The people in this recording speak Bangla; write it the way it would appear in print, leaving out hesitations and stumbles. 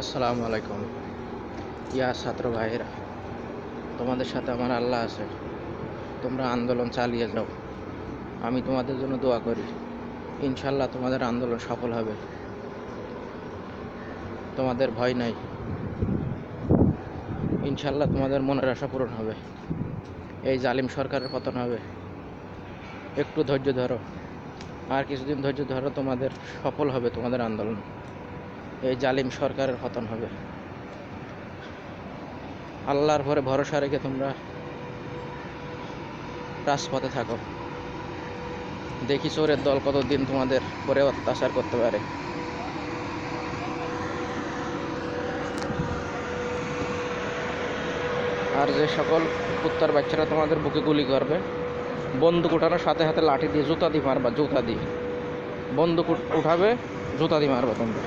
আসসালামু আলাইকুম। ছাত্র ভাইয়েরা, তোমাদের সাথে আমার আল্লাহ আছে। তোমরা আন্দোলন চালিয়ে যাও, আমি তোমাদের জন্য দোয়া করি। ইনশাল্লাহ তোমাদের আন্দোলন সফল হবে। তোমাদের ভয় নাই, ইনশাল্লাহ তোমাদের মনের আশা পূরণ হবে। এই জালিম সরকারের পতন হবে। একটু ধৈর্য ধরো, আর কিছুদিন ধৈর্য ধরো, তোমাদের সফল হবে তোমাদের আন্দোলন। এই জালিম সরকারের পতন হবে। আল্লাহর পরে ভরসা রেখে তোমরা রাজপথে থাকো। দেখি চোরের দল কতদিন তোমাদের পরে অত্যাচার করতে পারে। আর যে সকল কুত্তার বাচ্চারা তোমাদের বুকে গুলি করবে, বন্দুক উঠানোর সাথে সাথে লাঠি দিয়ে জুতা দিয়ে মারবা। জুতা দিয়ে বন্দুক উঠাবে, জুতা দিয়ে মারবা তোমরা।